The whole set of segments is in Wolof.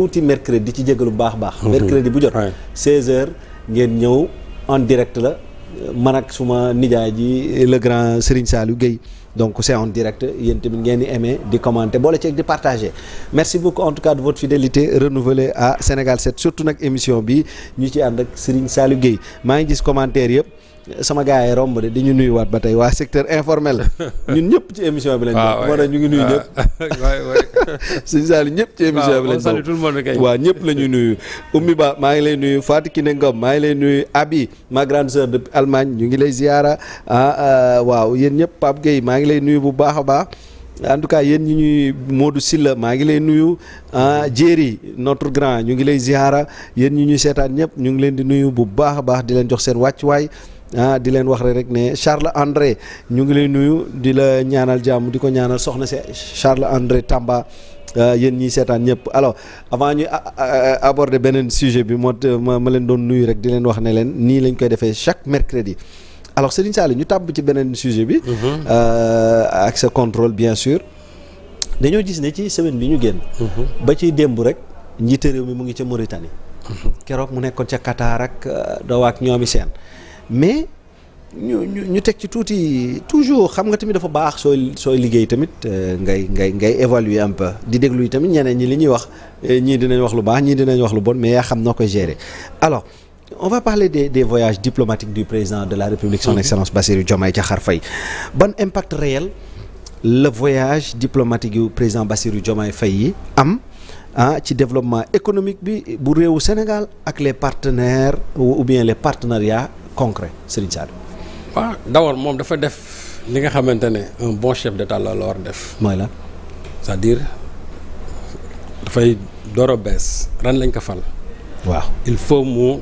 tuuti mercredi di ci jégalu bu baax. mercredi bu jot 16h ngeen ñëw en direct la man ak suma nijaay ji le grand Serigne Saliou Guèye donc c'est en direct yéen tamit ngeen di aimer di commenter boole ceeg di partager merci beaucoup en tout cas de votre fidélité renouvelée à Sénégal 7 surtout nag émission bi ñu ci ànd ak Serigne Saliou Guèye maa ngi gis commentaire yëpp sama gars yi romb de di ñu nuyuwaat ba tey waa secteur informel ñun ñëpp ci émission bi lañ bokk moo tax ñu ngi nuyu ñëpp Serigne Saliou ñëpp ci émission bi lañ bokk waaw ñëpp la ñuy nuyu Oumy Ba maa ngi lay nuyu Fatou Kiné Ngom maa ngi lay nuyu Abi ma grande sœur de Allemagne ñu ngi lay ziara waaw yéen ñëpp Pape Guèye maa ngi lay nuyu bu baax a baax en tout cas yéen ñi ñuy Modou Silla maa ngi lay nuyu Jéeri notre grand ñu ngi lay ziara yéen ñi ñuy seetaan ñëpp ñu ngi leen di nuyu bu baax a baax di leen jox seen wàccuwaay di leen wax rek ne Charles André ñu ngi lay nuyu di la ñaanal jàmm di ko ñaanal soxna si Charles André Tamba yéen ñiy seetaan ñëpp alors avant ñu aborder beneen sujet bi moo ma leen doon nuyu rek di leen wax ne leen nii lañ koy defee chaque mercredi alors Serigne Saliou ñu tàbb ci beneen sujet bi ak sa contrôle bien sûr dañoo gis ne ci semaine bi ñu génn ba ci démb rek njiite réew mi mu ngi ca Mauritanie keroog mu nekkoon ca Qatar ak doo ak ñoomi seen mais ñu teg ci tuuti toujours xam nga tamit dafa baax sooy liggéey tamit ngay évaluer un peu di déglu tamit ñeneen ñi li ñuy wax ñii dinañ wax lu baax ñii dinañ wax lu bon mais yaa xam noo koy gérer alors on va parler des voyages diplomatiques du président de la République son excellence Bassirou Diomaye Diakhar Faye ban impact réel le voyage diplomatique yu président Bassirou Diomaye Faye yi am ci développement économique bi bu réewu Sénégal ak les partenaires ou bien les partenariats concrets Serigne Saliou. waaw d'abord moom dafa def li nga xamante ne un bon chef d'état la war def. mooy la c'est-à-dire dafay door a bees ren lañ ko fal. waaw il faut mu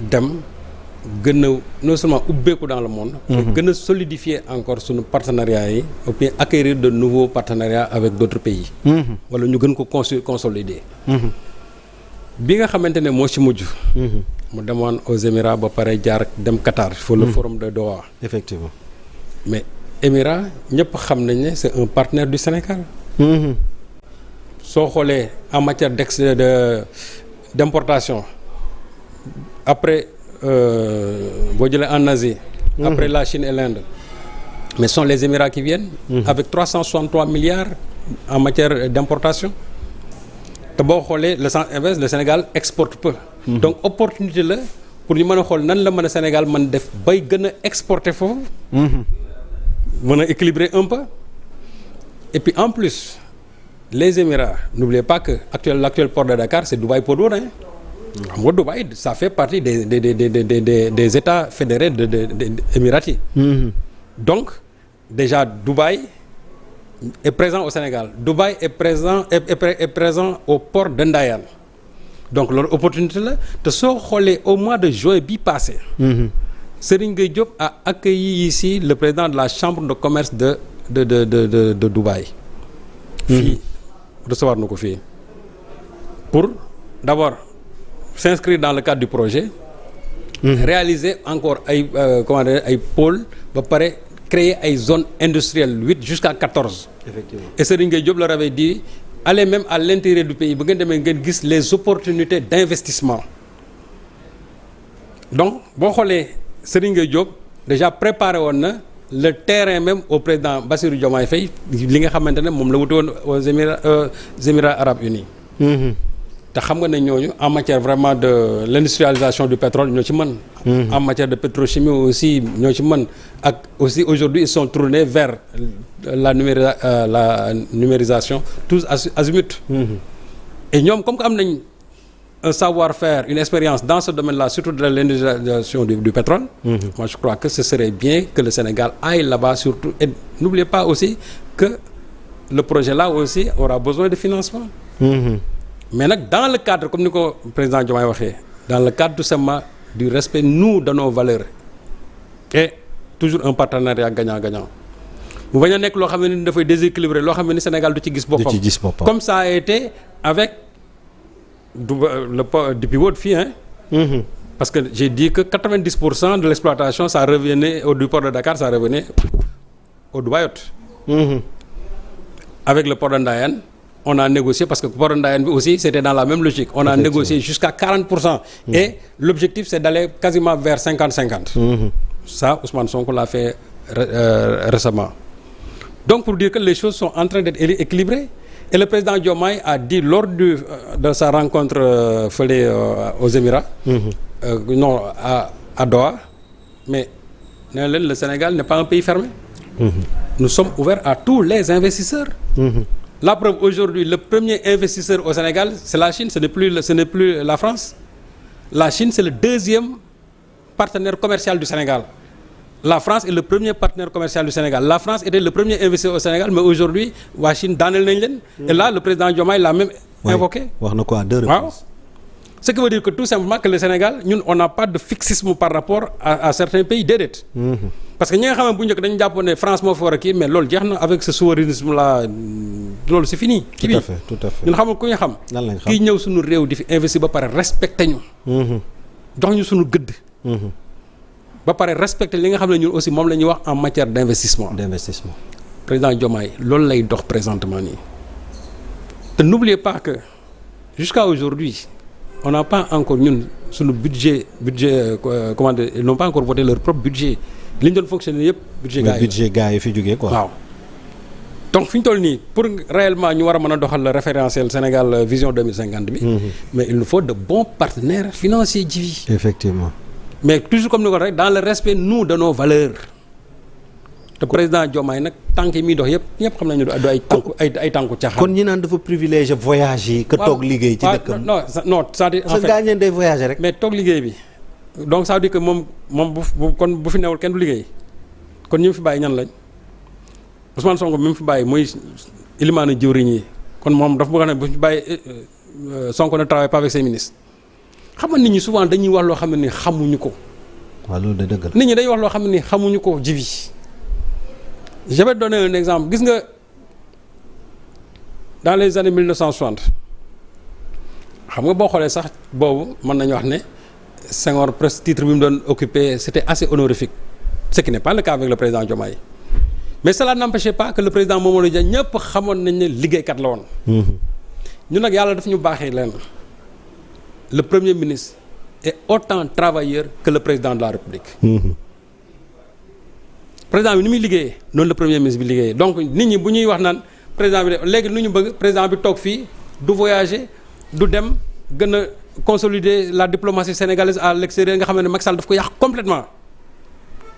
dem gën a non seulement ubbeeku dans le monde. mais gën a solidifier encore sunu partenariats yi ou bien acquérir de nouveaux partenariats avec d'autres pays. wala ñu gën ko consolider. bi nga xamante ne moo ci mujj. mu demoon aux Émirats ba pare jaar dem Qatar. pour le forum de Doha. effectivement mais Émirats ñëpp xam nañ ne c'est un partenaire du Sénégal. soo xoolee en matière d'importation après boo jëlee en Asie. après la Chine et l'Inde. mais sont les Émirats qui viennent. avec 363 milliards en matière d'importation. te boo xoolee le sens inverse le Sénégal exporte peu. donc opportunité la pour ñu mën a xool nan la mën a Sénégal mën def bay gën a exporter foofu. mën a équilibrer un peu. et puis en plus les Émirats n'oubliez pas que l'actuel port de Dakar c'est Dubaï Port World. xam nga Dubaï ça fait partie des États fédérés de émiratis. donc déjà Dubaï est présent au Sénégal. Dubaï est présent au port de Ndayane. donc loolu opportunité la te soo xoolee au mois de juin bi passé. Serigne Gueye Diop a accueilli ici le président de la chambre de commerce de Dubaï. fii recevoir na ko fii pour d'abord s'inscrire dans le cadre du projet. réaliser encore ay ay pôles ba pare. créer ay zones industrielles 8 jusqu'à 14. Effectivement. Et Serigne Gueye Diop leur avait dit allez même à l'intérieur du pays bu ngeen demee ngeen gis les opportunités d'investissement. donc boo xoolee Serigne Gueye Diop déjà préparé woon na le terrain même au président Bassirou Diomaye Faye li nga xamante ne moom la wuti woon aux Émirats arabes unis. te xam nga ne ñooñu en matière vraiment de l'industrialisation du pétrole ñoo ci mën. en matière de pétrochimie aussi ñoo ci mën ak aussi aujourd'hui ils sont tournés vers la numérisation tous azimuts. et ñoom comme que am nañ un savoir-faire une expérience dans ce domaine-là surtout de l'industrialisation du pétrole. moi je crois que ce serait bien que le Sénégal aille là-bas surtout et n'oubliez pas aussi que le projet là aussi aura besoin de financement. mais nag dans le cadre comme ni ko président Diomaye waxee dans le cadre tout simplement du respect nous de nos valeurs et toujours un partenariat gagnant-gagnant mu bañ a nekk loo xam ne ni dafay déséquilibré loo xam ne ni Sénégal du ci gis boppam comme ça a été avec le depuis votre fille parce que j'ai dit que 90% de l'exploitation ça revenait du port de Dakar ça revenait au Dubaïote avec le port de Ndayane on a négocié parce que Port Ndayane bi aussi c'était dans la même logique. On a négocié jusqu'à 40%. Et l'objectif c'est d'aller quasiment vers 50-50. Ça, Ousmane Sonko l'a fait récemment. Donc pour dire que les choses sont en train d'être équilibrées. Et le président Diomaye a dit lors de sa rencontre aux Émirats, non, à Doha, mais le Sénégal n'est pas un pays fermé. Nous sommes ouverts à tous les investisseurs. La preuve, aujourd'hui, le premier investisseur au Sénégal, c'est la Chine, ce n'est plus la France. La Chine, c'est le deuxième partenaire commercial du Sénégal. La France est le premier partenaire commercial du Sénégal. La France était le premier investisseur au Sénégal, mais aujourd'hui, la Chine daaneel nañ leen. Et là, le président Diomaye l'a même invoqué. wax na ko à 2 reprises. Ce qui veut dire que tout simplement que le Sénégal, ñun on n'a pas de fixisme par rapport à certains pays déedéet. Parce que ñi nga xam ne bu njëkk dañu jàppoon ne France moo fa war a kii mais loolu jeex na avec ce souverainisme là loolu c'est fini. tout à fait tout à fait ñun xamul ku ñu xam. lan lañ xam kii ñëw suñu réew di fi investir ba pare respecté ñu. jox ñu suñu gëdd. ba pare respecté li nga xam ne ñun aussi moom la ñuy wax en matière d'investissement. Président Diomaye loolu lay dox présentement nii. te n'oubliez pas que jusqu'à aujourd'hui on n'a pas encore ñun suñu budget comment dire ils n'ont pas encore voté leur propre budget li ñu doon fonctionner yëpp. budget gars yi fi jógee quoi. waaw donc fi ñu toll nii pour réellement ñu war a mën a doxal le référentiel Sénégal vision 2050 bi. mais il nous faut de bons partenaires financiers ji. effectivement. mais toujours comme ni ko rek dans le respect nous de nos valeurs. te président Diomaye nag tànk yi muy dox yëpp ñëpp xam nañu du ay tànku caaxaan. kon ñi naan dafa privilégié voyage yi. que toog liggéey ci dëkkam. non c'est-à-dire en fait gaa ñeen day voyager rek. mais toog liggéey bi donc ça veut dire que moom bu fi newul kenn du liggéey kon ñi mu fi bàyyi ñan lañ Ousmane Sonko mi mu fi bàyyi mooy ilimaana jëwriñ yi kon moom dafa bëgg a ne bu fi bàyyi Sonko ne travaille pas avec ses ministres xam nga nit ñi souvent dañuy wax loo xam ne ni xamuñu ko. waaw loolu de dëgg la. nit ñi dañuy wax loo xam ne ni xamuñu ko jibi je vais donner un exemple gis nga dans les années 1960 xam nga boo xoolee sax boobu mën nañu wax ne Senghor presque titre bi mu doon occupé c'était assez honorifique ce qui n'est pas le cas avec le président Diomaye mais cela n'empêchait pas que le président Mamadou Dia ñëpp xamoon nañ ne liggéeykat la woon. ñun nag yàlla daf ñu baaxee leen le premier ministre est autant travailleur que le président de la République. président bi ni muy liggéeyee noonu la premier ministre bi liggéeyee donc nit ñi bu ñuy wax naan président bi léegi lu ñu bëgg président bi toog fii du voyager du dem gën a consolider la diplomatie sénégalaise à l'extérieur nga xam ne Macky Sall daf ko yàq complètement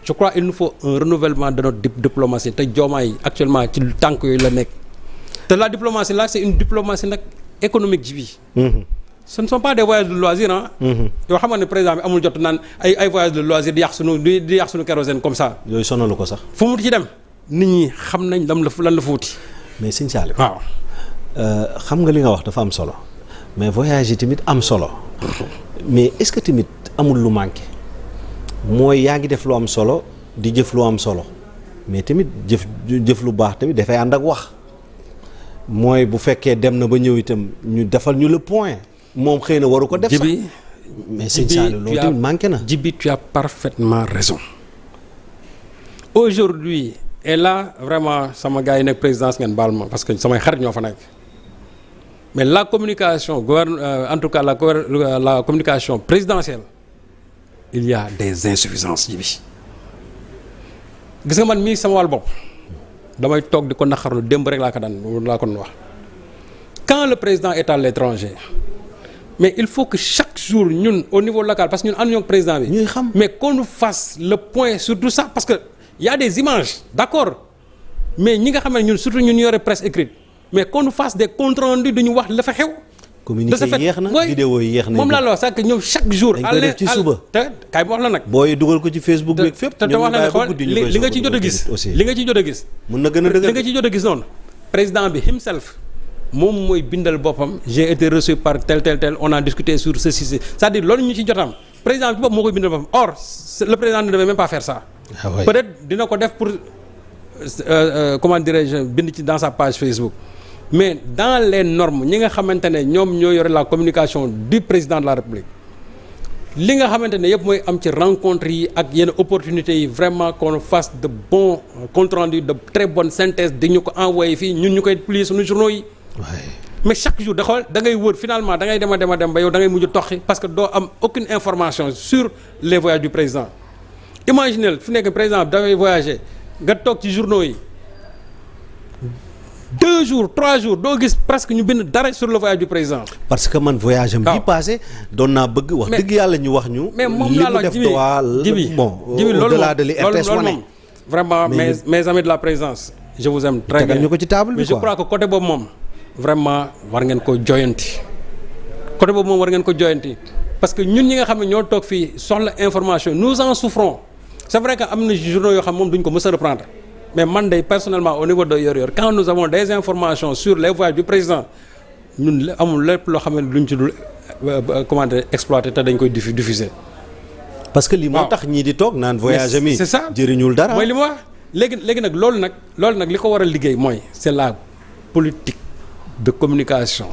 je crois il nous faut un renouvellement de notre diplomatie te Diomaye actuellement ci tànk yooyu la nekk te la diplomatie là c'est une diplomatie nag économique ji bi ce ne sont pas des voyages de loisir yoo xam ne président bi amul jot naan ay voyages de loisir di yàq sunu kérosène comme ça. yooyu sonalu ko sax. fu mu ci dem nit ñi xam nañ lan la fa wuti. mais Sëñ Saliou. waaw. xam nga li nga wax dafa am solo mais voyage yi tamit am solo mais est-ce que tamit amul lu manqué mooy yaa ngi def lu am solo di jëf lu am solo mais tamit jëf lu baax tamit dafay ànd ak wax mooy bu fekkee dem na ba ñëw itam ñu defal ñu le point. moom xëy na waru ko def sax mais Sëñ Saliou loolu tamit manqué na. Djibi tu as parfaitement raison aujourd'hui et là vraiment sama gars yi nekk présidence ngeen baal ma parce que samay xarit ñoo fa nekk mais la communication en tout cas la communication présidentielle il y a des insuffisances Djibi gis nga man mii sama wàll bopp damay toog di ko naqarlu démb rek laa ko wax quand le président est à l'étranger mais il faut que chaque jour ñun au niveau local parce que ñun ànduñu ak président bi. ñuy xam mais qu'on nous fasse le point sur tout ça parce que y a des images d'accord mais ñi nga xam ne ñun surtout ñun yore presse écrite mais qu'on nous fasse des comptes rendus du ñu wax la fa xew. communiqué yi yéex na vidéo yi yéex na. moom laa la wax sax que ñoom chaque jour. dañ koy def ci suba te kaay ma wax la nag. booy dugal ko ci Facebook beeg fépp. te wax la ne xool li nga ci jot a gis. li nga ci jot a gis. mën na gën a dëgër li nga ci jot a gis noonu président bi himself. moom mooy bindal boppam j'ai été reçu par tel on a discuté sur ceci c'est-à-dire loolu ñu ci jotam président bi bopp moo koy bindal boppam or le président ne devait même pas faire ça. peut-être dina ko def pour comment dirais-je bind ci dans sa page Facebook mais dans les normes ñi nga xamante ne ñoom ñoo yore la communication du président de la République li nga xamante ne yëpp mooy am ci rencontre yi ak yenn opportunités yi vraiment qu'on fasse de bons comptes rendus de très bonnes synthèses di ñu ko envoyé fii ñun ñu koy publier suñu journaux yi mais chaque jour da ngay wër finalement da ngay dem ba yow da ngay mujj toxi parce que doo am aucune information sur les voyages du président. Imaginez fi nekk président dafay voyager nga toog ci journaux yi 2 jours 3 jours doo gis presque ñu bind dara sur le voyage du président. parce que man voyage am bi passé doon naa bëgg wax dëgg yàlla ñu wax ñu. mais moom laa la Djibi au-delà de li RTS wane. vraiment mes amis de la présidence. je vous aime très bien ñu ko ci table bi mais je crois que côté boobu moom vraiment war ngeen ko joyanti parce que ñun ñi nga xam ne ñoo toog fii soxla information nous en souffrons c'est vrai que am na journaux yoo xam moom duñ ko mës a reprendre mais man day personnellement au niveau de Yoor-Yoor quand nous avons des informations sur les voyages du président ñun amul lépp loo xam ne luñ ci dul exploiter te dañ koy diffuser. parce que li moo tax ñii di toog naan voyage mi c'est ça jëriñul dara mooy li ma wax léegi nag loolu nag li ko war a liggéey mooy c'est la politique de communication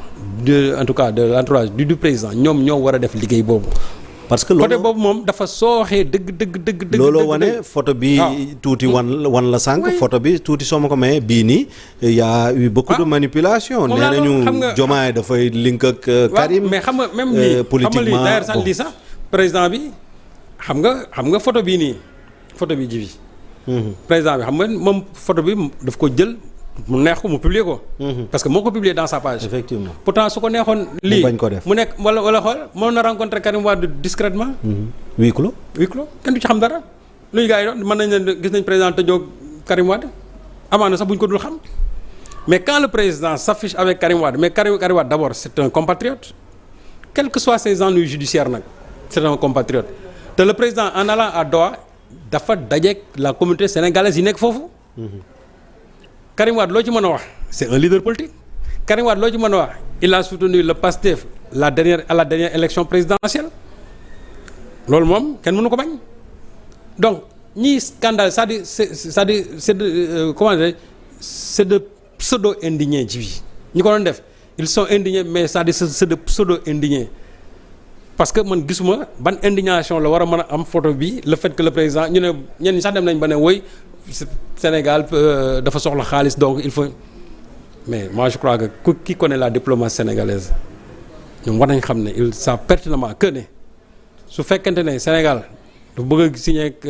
en tout cas de l'entourage du président ñoom ñoo war a def liggéey boobu. parce que côté boobu moom dafa sooxee dëgg. looloo wane photo bi tuuti wan la sànq. photo bi tuuti soo ma ko mayee bii nii y a eu beaucoup de manipulation. nee nañu Diomaye dafay link ak Karim. mais xam nga même lii politiquement d'ailleurs sax lii sax président bi xam nga photo bii nii photo bi ji bi. président bi xam nga moom photo bi daf ko jël. mu neex ko mu publier ko. parce que moo ko publier dans sa page. effectivement pourtant su ko neexoon. lii mu nekk wala xool mën na rencontrer Karim Wade discrètement. huis clos kenn du ci xam dara. luy gars yi doon mën nañ leen gis nañ président tëjoo Karim Wade amaana sax bu ñu ko dul xam mais quand le président s'affiche avec Karim Wade mais Karim Wade d'abord c'est un compatriote quels que soient ses ennuis judiciaires nag c'est un compatriote te le président en allant à Doha dafa dajeek la communauté sénégalaise yi nekk foofu. Karim Wade loo ci mën a wax c'est un leader politique Karim Wade loo ci mën a wax il a soutenu le PASTEF à la dernière élection présidentielle loolu moom kenn mënu ko bañ donc ñii scandale c'est de comment dire c'est de pseudo indignés ci bi ñi ko doon def ils sont indignés mais c'est de pseudo indignés parce que man gisuma ban indignation la war a mën a am photo bi le fait que le président ñu ne ñenn ñi sax dem nañ ba ne woy Sénégal dafa soxla xaalis donc il faut mais moi je crois que qui connaît la diplomatie sénégalaise ñoom war nañ xam ne il sait pertinemment que ne su fekkente ne Sénégal dafa bëgg a signer ak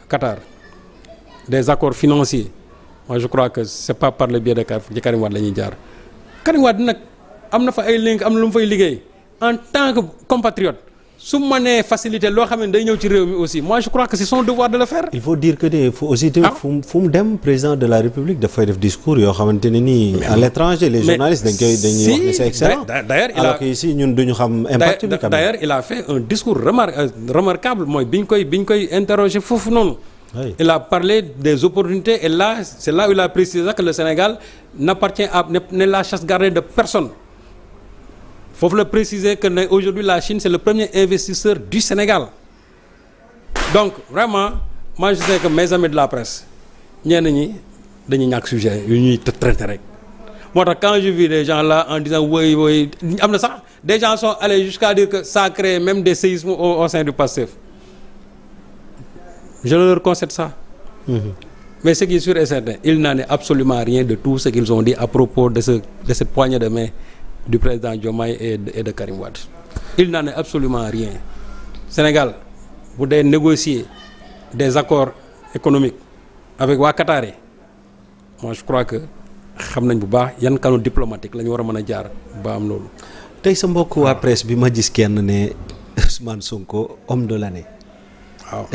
Qatar des accords financiers moi je crois que c'est pas par le biais de Karim Wade la ñuy jaar Karim Wade nag am na fa ay link am na lu mu fay liggéey en tant que compatriote su ma nee facilité loo xam ne day ñëw ci réew mi aussi moi je crois que c'est son devoir de le faire. il faut dire que il faut aussi tamit fu mu dem président de la République dafay def discours yoo xamante ne nii à l'étranger les journalistes dañuy wax ne c'est excellent. d'ailleurs alors que ici ñun duñu xam impact bi. d'ailleurs il a fait un discours remarquable mooy bi ñu koy interroger foofu noonu. Oui. Il a parlé des opportunités et là c'est là où il a précisé que le Sénégal n'est la chasse gardée de personne. Faut le préciser que aujourd'hui la Chine c'est le premier investisseur du Sénégal. Donc vraiment moi je sais que mes amis de la presse ñenn ñi dañuy ñàkk sujet yu ñuy traiter rek moo tax quand je vis des gens là en disant woy am na sax des gens sont allés jusqu'à dire que ça crée même des séismes au sein du PASTEF. Je leur concède ça. Mais ce qui est sûr et certain, il n'en est absolument rien de tout ce qu'ils ont dit à propos de cette poignée de main du président Diomaye et de Karim Wade. Il n'en est absolument rien. Sénégal, vous devez négocier des accords économiques avec waa Qatar. Moi je crois que xam nañ bu baax yan canaux diplomatique la ñu war a mën a jaar ba am loolu. Tey sa mbokk waa presse bi ma gis kenn ne Ousmane Sonko homme de l'année. waaw.